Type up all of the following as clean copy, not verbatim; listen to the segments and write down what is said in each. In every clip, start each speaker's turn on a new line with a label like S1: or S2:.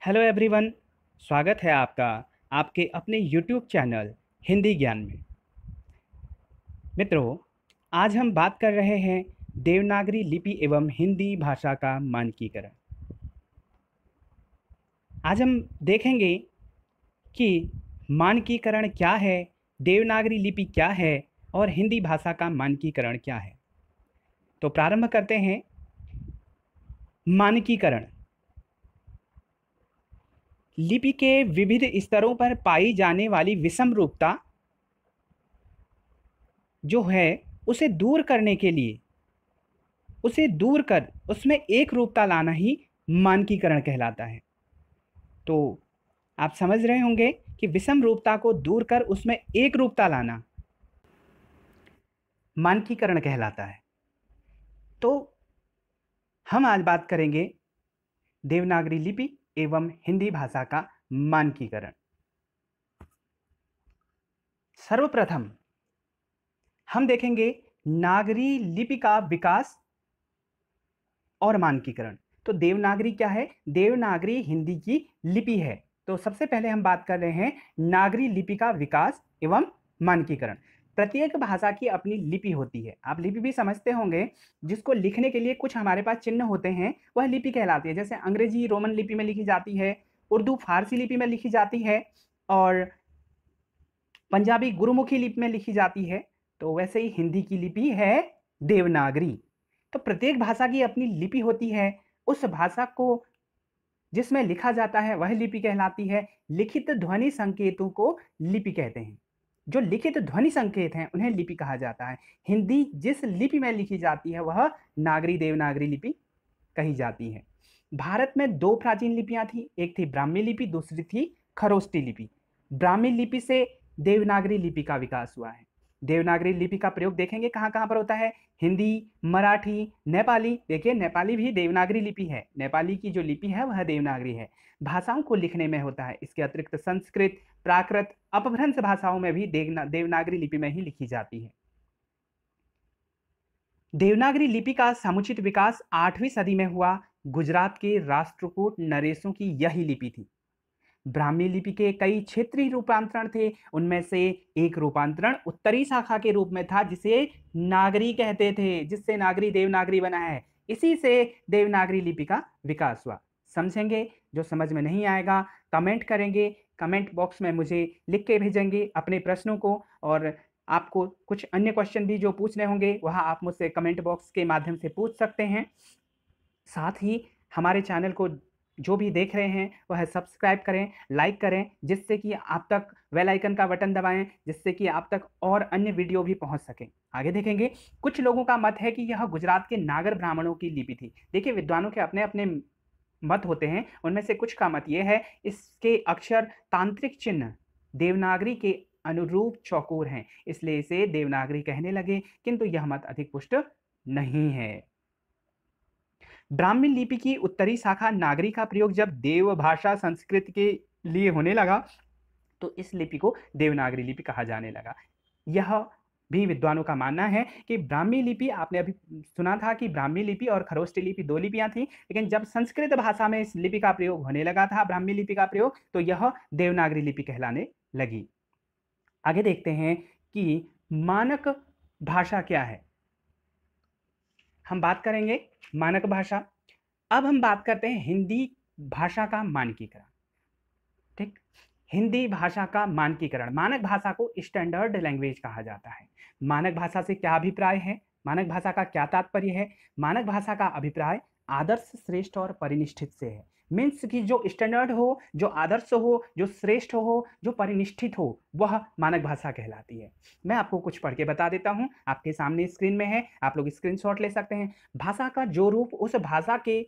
S1: Hello everyone. स्वागत है आपका आपके अपने यूट्यूब चैनल हिंदी ज्ञान में। मित्रों, आज हम बात कर रहे हैं देवनागरी लिपि एवं हिंदी भाषा का मानकीकरण। आज हम देखेंगे कि मानकीकरण क्या है, देवनागरी लिपि क्या है और हिंदी भाषा का मानकीकरण क्या है। तो प्रारंभ करते हैं। मानकीकरण लिपि के विविध स्तरों पर पाई जाने वाली विषम रूपता जो है उसे दूर करने के लिए उसे दूर कर उसमें एक रूपता लाना ही मानकीकरण कहलाता है। तो आप समझ रहे होंगे कि विषम रूपता को दूर कर उसमें एक रूपता लाना मानकीकरण कहलाता है। तो हम आज बात करेंगे देवनागरी लिपि एवं हिंदी भाषा का मानकीकरण। सर्वप्रथम हम देखेंगे नागरी लिपि का विकास और मानकीकरण। तो देवनागरी क्या है? देवनागरी हिंदी की लिपि है। तो सबसे पहले हम बात कर रहे हैं नागरी लिपि का विकास एवं मानकीकरण। प्रत्येक भाषा की अपनी लिपि होती है। आप लिपि भी समझते होंगे, जिसको लिखने के लिए कुछ हमारे पास चिन्ह होते हैं, वह लिपि कहलाती है। जैसे अंग्रेजी रोमन लिपि में लिखी जाती है, उर्दू फारसी लिपि में लिखी जाती है और पंजाबी गुरुमुखी लिपि में लिखी जाती है। तो वैसे ही हिंदी की लिपि है देवनागरी। तो प्रत्येक भाषा की अपनी लिपि होती है। उस भाषा को जिसमें लिखा जाता है वह लिपि कहलाती है। लिखित ध्वनि संकेतों को लिपि कहते हैं। जो लिखित ध्वनि संकेत हैं उन्हें लिपि कहा जाता है। हिंदी जिस लिपि में लिखी जाती है वह नागरी देवनागरी लिपि कही जाती है। भारत में दो प्राचीन लिपियां थी, एक थी ब्राह्मी लिपि, दूसरी थी खरोष्टी लिपि। ब्राह्मी लिपि से देवनागरी लिपि का विकास हुआ है। देवनागरी लिपि का प्रयोग देखेंगे कहाँ कहाँ पर होता है। हिंदी, मराठी, नेपाली। देखिए नेपाली भी देवनागरी लिपि है। नेपाली की जो लिपि है वह देवनागरी है। भाषाओं को लिखने में होता है। इसके अतिरिक्त संस्कृत, प्राकृत, अपभ्रंश भाषाओं में भी देवनागरी लिपि में ही लिखी जाती है। देवनागरी लिपि का समुचित विकास 8वीं सदी में हुआ। गुजरात के राष्ट्रकूट नरेशों की यही लिपि थी। ब्राह्मी लिपि के कई क्षेत्रीय रूपांतरण थे। उनमें से एक रूपांतरण उत्तरी शाखा के रूप में था, जिसे नागरी कहते थे, जिससे नागरी देवनागरी बना है। इसी से देवनागरी लिपि का विकास हुआ। समझेंगे? जो समझ में नहीं आएगा कमेंट करेंगे, कमेंट बॉक्स में मुझे लिख के भेजेंगे अपने प्रश्नों को। और आपको कुछ अन्य क्वेश्चन भी जो पूछने होंगे वह आप मुझसे कमेंट बॉक्स के माध्यम से पूछ सकते हैं। साथ ही हमारे चैनल को जो भी देख रहे हैं वह सब्सक्राइब करें, लाइक करें, जिससे कि आप तक बेल आइकन का बटन दबाएं, जिससे कि आप तक और अन्य वीडियो भी पहुंच सकें। आगे देखेंगे। कुछ लोगों का मत है कि यह गुजरात के नागर ब्राह्मणों की लिपि थी। देखिए, विद्वानों के अपने अपने मत होते हैं। उनमें से कुछ का मत यह है इसके अक्षर तांत्रिक चिन्ह देवनागरी के अनुरूप चौकोर हैं, इसलिए इसे देवनागरी कहने लगे, किंतु यह मत अधिक पुष्ट नहीं है। ब्राह्मी लिपि की उत्तरी शाखा नागरी का प्रयोग जब देव भाषा संस्कृत के लिए होने लगा तो इस लिपि को देवनागरी लिपि कहा जाने लगा। यह भी विद्वानों का मानना है कि ब्राह्मी लिपि, आपने अभी सुना था कि ब्राह्मी लिपि और खरोष्टी लिपि दो लिपियां थी, लेकिन जब संस्कृत भाषा में इस लिपि का प्रयोग होने लगा था, ब्राह्मी लिपि का प्रयोग, तो यह देवनागरी लिपि कहलाने लगी। आगे देखते हैं कि मानक भाषा क्या है। हम बात करेंगे मानक भाषा। अब हम बात करते हैं हिंदी भाषा का मानकीकरण। ठीक, हिंदी भाषा का मानकीकरण। मानक भाषा को स्टैंडर्ड लैंग्वेज कहा जाता है। मानक भाषा से क्या अभिप्राय है, मानक भाषा का क्या तात्पर्य है? मानक भाषा का अभिप्राय आदर्श, श्रेष्ठ और परिनिष्ठित से है। मीन्स कि जो स्टैंडर्ड हो, जो आदर्श हो, जो श्रेष्ठ हो, जो परिनिष्ठित हो, वह मानक भाषा कहलाती है। मैं आपको कुछ पढ़ के बता देता हूं, आपके सामने स्क्रीन में है, आप लोग स्क्रीनशॉट ले सकते हैं। भाषा का जो रूप उस भाषा के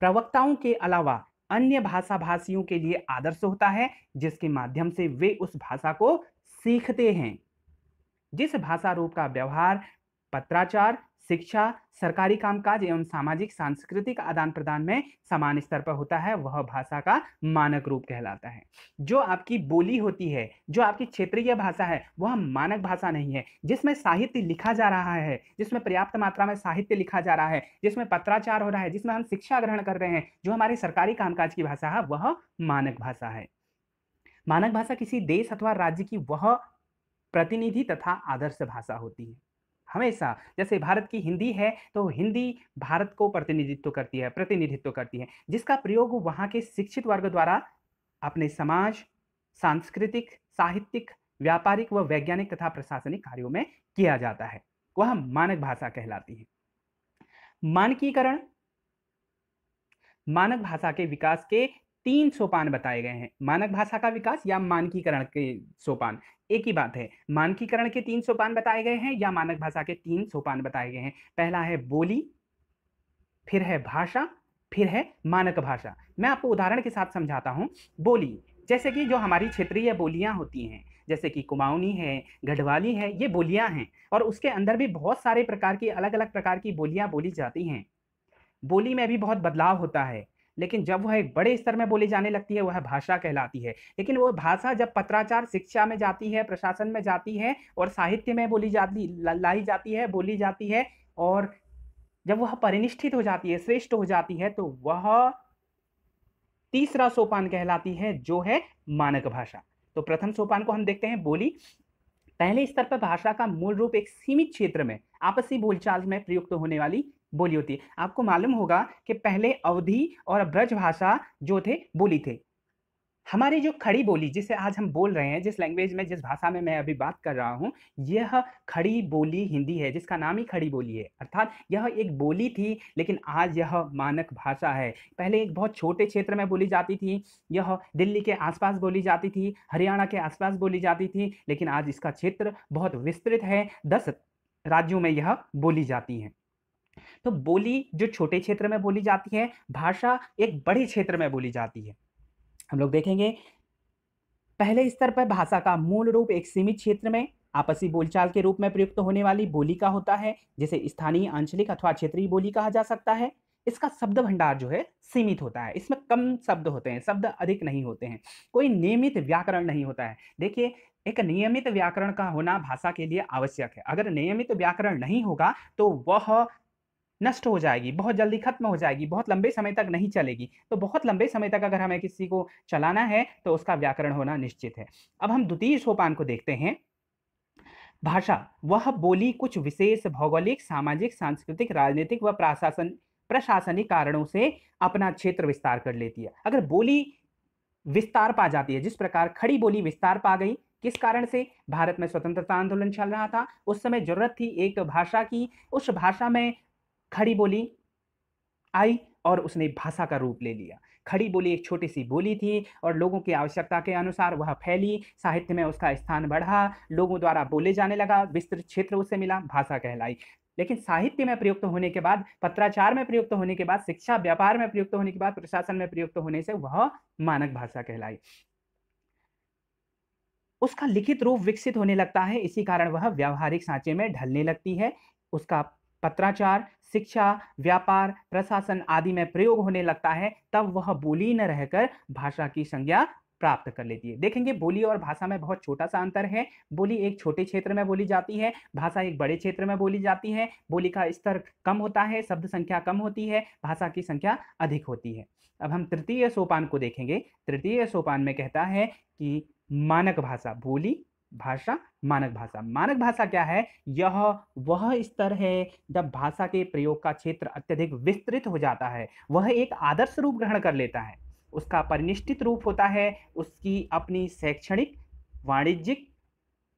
S1: प्रवक्ताओं के अलावा अन्य भाषा भाषियों के लिए आदर्श होता है, जिसके माध्यम से वे उस भाषा को सीखते हैं। जिस भाषा रूप का व्यवहार, पत्राचार, शिक्षा, सरकारी कामकाज एवं सामाजिक सांस्कृतिक आदान प्रदान में समान स्तर पर होता है, वह भाषा का मानक रूप कहलाता है। जो आपकी बोली होती है, जो आपकी क्षेत्रीय भाषा है, वह मानक भाषा नहीं है। जिसमें साहित्य लिखा जा रहा है, जिसमें पर्याप्त मात्रा में साहित्य लिखा जा रहा है, जिसमें पत्राचार हो रहा है, जिसमें हम शिक्षा ग्रहण कर रहे हैं, जो हमारी सरकारी कामकाज की भाषा है, वह मानक भाषा है। मानक भाषा किसी देश अथवा राज्य की वह प्रतिनिधि तथा आदर्श भाषा होती है। हमेशा जैसे भारत की हिंदी है, तो हिंदी भारत को प्रतिनिधित्व करती है, जिसका प्रयोग वहाँ के शिक्षित वर्ग द्वारा अपने समाज, सांस्कृतिक, साहित्यिक, व्यापारिक व वैज्ञानिक तथा प्रशासनिक कार्यों में किया जाता है, वह मानक भाषा कहलाती है। मानकीकरण, मानक भाषा के विकास के 3 सोपान बताए गए हैं। मानक भाषा का विकास या मानकीकरण के सोपान एक ही बात है। मानकीकरण के 3 सोपान बताए गए हैं या मानक भाषा के 3 सोपान बताए गए हैं। पहला है बोली, फिर है भाषा, फिर है मानक भाषा। मैं आपको उदाहरण के साथ समझाता हूं। बोली, जैसे कि जो हमारी क्षेत्रीय बोलियां होती हैं, जैसे कि कुमाऊनी है, गढ़वाली है, ये बोलियां हैं और उसके अंदर भी बहुत सारे प्रकार की अलग अलग प्रकार की बोलियां बोली जाती हैं। बोली में भी बहुत बदलाव होता है, लेकिन जब वह एक बड़े स्तर में बोली जाने लगती है, वह भाषा कहलाती है। लेकिन वो भाषा जब पत्राचार शिक्षा में जाती है, प्रशासन में जाती है और साहित्य में लाई जाती है, बोली जाती है, और जब वह परिनिष्ठित हो जाती है, श्रेष्ठ हो जाती है, तो वह तीसरा सोपान कहलाती है, जो है मानक भाषा। तो प्रथम सोपान को हम देखते हैं, बोली। पहले स्तर पर भाषा का मूल रूप एक सीमित क्षेत्र में आपसी बोलचाल में प्रयुक्त होने वाली बोली होती है। आपको मालूम होगा कि पहले अवधी और ब्रज भाषा जो थे, बोली थे। हमारी जो खड़ी बोली, जिसे आज हम बोल रहे हैं, जिस लैंग्वेज में, जिस भाषा में मैं अभी बात कर रहा हूं, यह खड़ी बोली हिंदी है, जिसका नाम ही खड़ी बोली है। अर्थात यह एक बोली थी, लेकिन आज यह मानक भाषा है। पहले एक बहुत छोटे क्षेत्र में बोली जाती थी, यह दिल्ली के आसपास बोली जाती थी, हरियाणा के आसपास बोली जाती थी, लेकिन आज इसका क्षेत्र बहुत विस्तृत है, 10 राज्यों में यह बोली जाती है। तो बोली जो छोटे क्षेत्र में बोली जाती है, भाषा एक बड़े क्षेत्र में बोली जाती है। हम लोग देखेंगे, पहले स्तर पर भाषा का मूल रूप एक सीमित क्षेत्र में आपसी बोलचाल के रूप में प्रयुक्त होने वाली बोली का होता है, जिसे स्थानीय, आंचलिक अथवा क्षेत्रीय बोली कहा जा सकता है। इसका शब्द भंडार जो है सीमित होता है, इसमें कम शब्द होते हैं, शब्द अधिक नहीं होते हैं, कोई नियमित व्याकरण नहीं होता है। देखिए, एक नियमित व्याकरण का होना भाषा के लिए आवश्यक है। अगर नियमित व्याकरण नहीं होगा तो वह नष्ट हो जाएगी, बहुत जल्दी खत्म हो जाएगी, बहुत लंबे समय तक नहीं चलेगी। तो बहुत लंबे समय तक अगर हमें किसी को चलाना है, तो उसका व्याकरण होना निश्चित है। अब हम द्वितीय सोपान को देखते हैं। भाषा वह बोली कुछ विशेष भौगोलिक, सामाजिक, सांस्कृतिक, राजनीतिक व प्रशासनिक कारणों से अपना क्षेत्र विस्तार कर लेती है। अगर बोली विस्तार पा जाती है, जिस प्रकार खड़ी बोली विस्तार पा गई, किस कारण से? भारत में स्वतंत्रता आंदोलन चल रहा था, उस समय जरूरत थी एक भाषा की, उस भाषा में खड़ी बोली आई और उसने भाषा का रूप ले लिया। खड़ी बोली एक छोटी सी बोली थी और लोगों की आवश्यकता के अनुसार वह फैली, साहित्य में उसका स्थान बढ़ा, लोगों द्वारा बोले जाने लगा, विस्तृत क्षेत्र उसे मिला, भाषा कहलाई। लेकिन साहित्य में प्रयुक्त होने के बाद, पत्राचार में प्रयुक्त होने के बाद, शिक्षा व्यापार में प्रयुक्त होने के बाद, प्रशासन में प्रयुक्त होने से वह मानक भाषा कहलाई। उसका लिखित रूप विकसित होने लगता है, इसी कारण वह व्यावहारिक सांचे में ढलने लगती है। उसका पत्राचार, शिक्षा, व्यापार, प्रशासन आदि में प्रयोग होने लगता है, तब वह बोली न रहकर भाषा की संज्ञा प्राप्त कर लेती है। देखेंगे, बोली और भाषा में बहुत छोटा सा अंतर है। बोली एक छोटे क्षेत्र में बोली जाती है, भाषा एक बड़े क्षेत्र में बोली जाती है। बोली का स्तर कम होता है, शब्द संख्या कम होती है, भाषा की संख्या अधिक होती है। अब हम तृतीय सोपान को देखेंगे। तृतीय सोपान में कहता है कि मानक भाषा, बोली, भाषा, मानक भाषा। मानक भाषा क्या है? यह वह स्तर है जब भाषा के प्रयोग का क्षेत्र अत्यधिक विस्तृत हो जाता है, वह एक आदर्श रूप ग्रहण कर लेता है, उसका परिनिष्ठित रूप होता है, उसकी अपनी शैक्षणिक, वाणिज्यिक,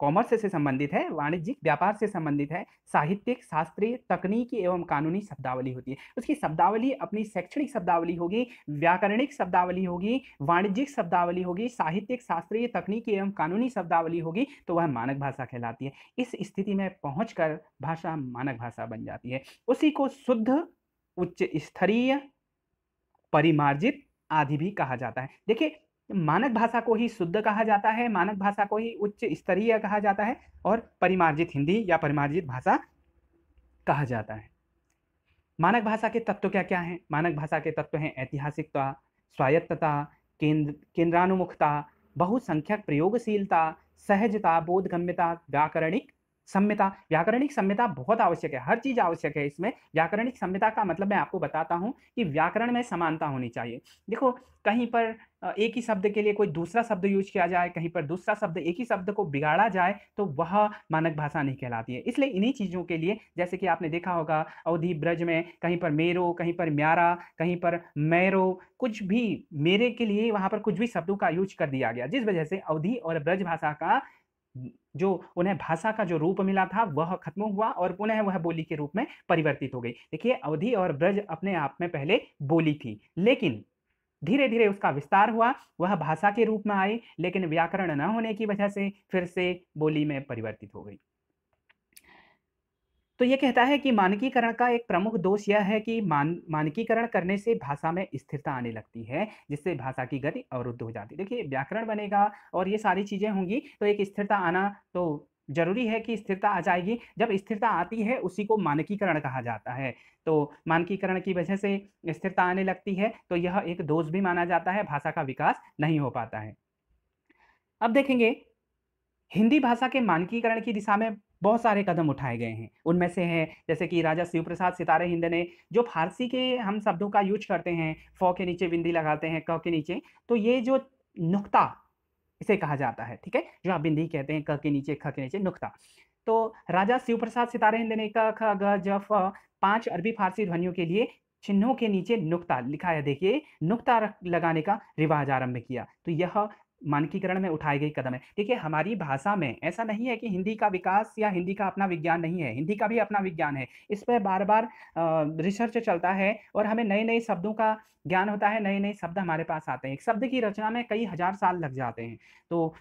S1: कॉमर्स से संबंधित है, वाणिज्यिक व्यापार से संबंधित है, साहित्यिक, शास्त्रीय, तकनीकी एवं कानूनी शब्दावली होती है। उसकी शब्दावली अपनी शैक्षणिक शब्दावली होगी, व्याकरणिक शब्दावली होगी, वाणिज्यिक शब्दावली होगी, साहित्यिक, शास्त्रीय, तकनीकी एवं कानूनी शब्दावली होगी, तो वह मानक भाषा कहलाती है। इस स्थिति में पहुंचकर भाषा मानक भाषा बन जाती है। उसी को शुद्ध, उच्च स्तरीय, परिमार्जित आदि भी कहा जाता है। देखिए, मानक भाषा को ही शुद्ध कहा जाता है, मानक भाषा को ही उच्च स्तरीय कहा जाता है, और परिमार्जित हिंदी या परिमार्जित भाषा कहा जाता है। मानक भाषा के तत्व क्या क्या हैं? मानक भाषा के तत्व हैं ऐतिहासिकता, स्वायत्तता, केंद्रानुमुखता, बहुसंख्यक प्रयोगशीलता, सहजता, बोधगम्यता, व्याकरणिक सम्यता। व्याकरणिक सम्यता बहुत आवश्यक है, हर चीज़ आवश्यक है इसमें। व्याकरणिक सम्यता का मतलब मैं आपको बताता हूँ कि व्याकरण में समानता होनी चाहिए। देखो, कहीं पर एक ही शब्द के लिए कोई दूसरा शब्द यूज़ किया जाए, कहीं पर दूसरा शब्द एक ही शब्द को बिगाड़ा जाए, तो वह मानक भाषा नहीं कहलाती है। इसलिए इन्हीं चीज़ों के लिए, जैसे कि आपने देखा होगा अवधी ब्रज में कहीं पर मेरो, कहीं पर म्यारा, कहीं पर मैरो, कुछ भी मेरे के लिए वहाँ पर कुछ भी शब्दों का यूज़ कर दिया गया, जिस वजह से अवधी और ब्रज भाषा का जो उन्हें भाषा का जो रूप मिला था वह खत्म हुआ और पुनः वह बोली के रूप में परिवर्तित हो गई। देखिए, अवधी और ब्रज अपने आप में पहले बोली थी, लेकिन धीरे-धीरे उसका विस्तार हुआ, वह भाषा के रूप में आई, लेकिन व्याकरण न होने की वजह से फिर से बोली में परिवर्तित हो गई। तो ये कहता है कि मानकीकरण का एक प्रमुख दोष यह है कि मानकीकरण करने से भाषा में स्थिरता आने लगती है, जिससे भाषा की गति अवरुद्ध हो जाती है। देखिए, व्याकरण बनेगा और ये सारी चीज़ें होंगी, तो एक स्थिरता आना तो ज़रूरी है कि स्थिरता आ जाएगी। जब स्थिरता आती है, उसी को मानकीकरण कहा जाता है। तो मानकीकरण की वजह से स्थिरता आने लगती है, तो यह एक दोष भी माना जाता है, भाषा का विकास नहीं हो पाता है। अब देखेंगे, हिंदी भाषा के मानकीकरण की दिशा में बहुत सारे कदम उठाए गए हैं। उनमें से है जैसे कि राजा शिव प्रसाद सितारे हिंद ने जो फ़ारसी के हम शब्दों का यूज़ करते हैं, फ़ के नीचे बिंदी लगाते हैं, क के नीचे, तो ये जो नुक्ता इसे कहा जाता है, ठीक है? जो आप बिंदी कहते हैं, क के नीचे, ख के नीचे नुक्ता। तो राजा शिव प्रसाद सितारे हिंद ने क, ख, ग, ज, फ 5 अरबी फ़ारसी ध्वनियों के लिए चिन्हों के नीचे नुक्ता लिखा है, देखिए, नुक्ता लगाने का रिवाज आरंभ किया। तो यह मानकीकरण में उठाई गई कदम है। देखिए, हमारी भाषा में ऐसा नहीं है कि हिंदी का विकास या हिंदी का अपना विज्ञान नहीं है, हिंदी का भी अपना विज्ञान है। इस पे बार-बार रिसर्च चलता है और हमें नए-नए शब्दों का ज्ञान होता है, नए-नए शब्द हमारे पास आते हैं। एक शब्द की रचना में कई हज़ार साल लग जाते हैं। तो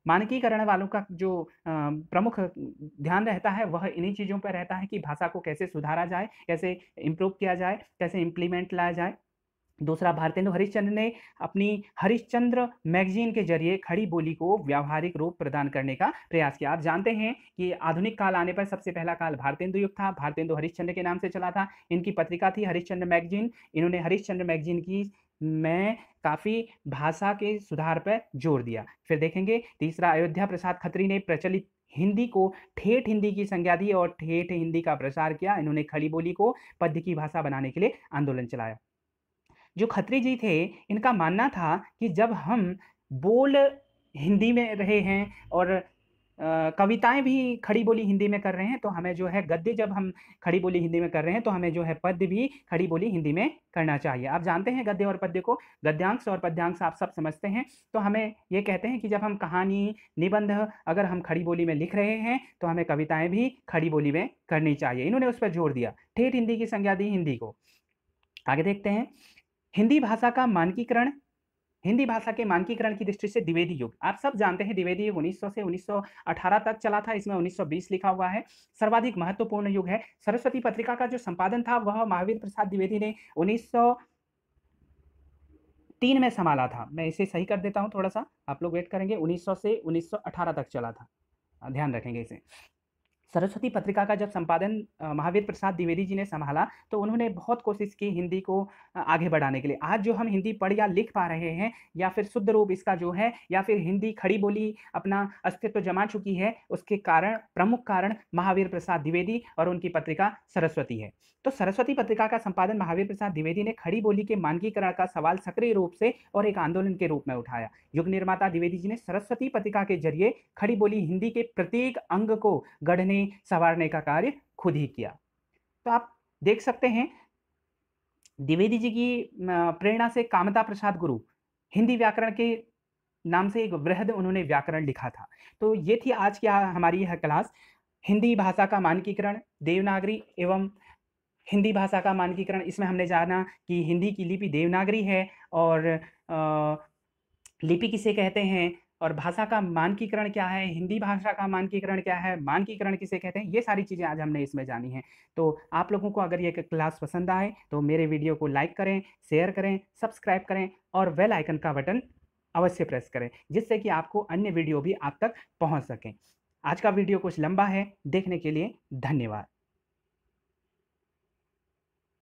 S1: मानकीकरण वालों का जो प्रमुख ध्यान रहता है, वह इन्हीं चीज़ों पे रहता है कि भाषा को कैसे सुधारा जाए, कैसे इम्प्रूव किया जाए, कैसे इम्प्लीमेंट लाया जाए। दूसरा, भारतेंदु हरिश्चंद्र ने अपनी हरिश्चंद्र मैगज़ीन के ज़रिए खड़ी बोली को व्यावहारिक रूप प्रदान करने का प्रयास किया। आप जानते हैं कि आधुनिक काल आने पर सबसे पहला काल भारतेंदु युग था, भारतेंदु हरिश्चंद्र के नाम से चला था। इनकी पत्रिका थी हरिश्चंद्र मैगज़ीन। इन्होंने हरिश्चंद्र मैगज़ीन की में काफ़ी भाषा के सुधार पर जोर दिया। फिर देखेंगे, तीसरा, अयोध्या प्रसाद खत्री ने प्रचलित हिंदी को ठेठ हिंदी की संज्ञा दी और ठेठ हिंदी का प्रसार किया। इन्होंने खड़ी बोली को पद्य की भाषा बनाने के लिए आंदोलन चलाया। जो खत्री जी थे, इनका मानना था कि जब हम बोल हिंदी में रहे हैं और कविताएँ भी खड़ी बोली हिंदी में कर रहे हैं, तो हमें जो है गद्य जब हम खड़ी बोली हिंदी में कर रहे हैं, तो हमें जो है पद्य भी खड़ी बोली हिंदी में करना चाहिए। आप जानते हैं गद्य और पद्य को, गद्यांश और पद्यांश आप सब समझते हैं। तो हमें ये कहते हैं कि जब हम कहानी, निबंध अगर हम खड़ी बोली में लिख रहे हैं, तो हमें कविताएँ भी खड़ी बोली में करनी चाहिए। इन्होंने उस पर जोर दिया। ठेठ हिंदी की संज्ञा दी हिंदी को। आगे देखते हैं, हिंदी भाषा का मानकीकरण, हिंदी भाषा के मानकीकरण की दृष्टि से द्विवेदी युग। आप सब जानते हैं द्विवेदी युग 1900 से 1918 तक चला था, इसमें 1920 लिखा हुआ है। सर्वाधिक महत्वपूर्ण युग है। सरस्वती पत्रिका का जो संपादन था वह महावीर प्रसाद द्विवेदी ने 1903 में सँभाला था। मैं इसे सही कर देता हूँ थोड़ा-सा, आप लोग वेट करेंगे। 1900 से 1918 तक चला था। ध्यान रखेंगे इसे। सरस्वती पत्रिका का जब संपादन महावीर प्रसाद द्विवेदी जी ने सँभाला, तो उन्होंने बहुत कोशिश की हिंदी को आगे बढ़ाने के लिए। आज जो हम हिंदी पढ़ या लिख पा रहे हैं, या फिर शुद्ध रूप इसका जो है, या फिर हिंदी खड़ी बोली अपना अस्तित्व जमा चुकी है, उसके कारण, प्रमुख कारण महावीर प्रसाद द्विवेदी और उनकी पत्रिका सरस्वती है। तो सरस्वती पत्रिका का संपादन महावीर प्रसाद द्विवेदी ने खड़ी बोली के मानकीकरण का सवाल सक्रिय रूप से और एक आंदोलन के रूप में उठाया। युग निर्माता द्विवेदी जी ने सरस्वती पत्रिका के जरिए खड़ी बोली हिंदी के प्रत्येक अंग को गढ़ने, संवारने का कार्य खुद ही किया। तो आप देख सकते हैं, द्विवेदी जी की प्रेरणा से कामता प्रसाद गुरु हिंदी व्याकरण के नाम से एक वृहद उन्होंने व्याकरण लिखा था। तो ये थी आज की हमारी यह क्लास, हिंदी भाषा का मानकीकरण, देवनागरी एवं हिंदी भाषा का मानकीकरण। इसमें हमने जाना कि हिंदी की लिपि देवनागरी है और लिपि किसे कहते हैं और भाषा का मानकीकरण क्या है, हिंदी भाषा का मानकीकरण क्या है, मानकीकरण किसे कहते हैं, ये सारी चीज़ें आज हमने इसमें जानी हैं। तो आप लोगों को अगर ये क्लास पसंद आए तो मेरे वीडियो को लाइक करें, शेयर करें, सब्सक्राइब करें और बेल आइकन का बटन अवश्य प्रेस करें, जिससे कि आपको अन्य वीडियो भी आप तक पहुँच सकें। आज का वीडियो कुछ लंबा है, देखने के लिए धन्यवाद।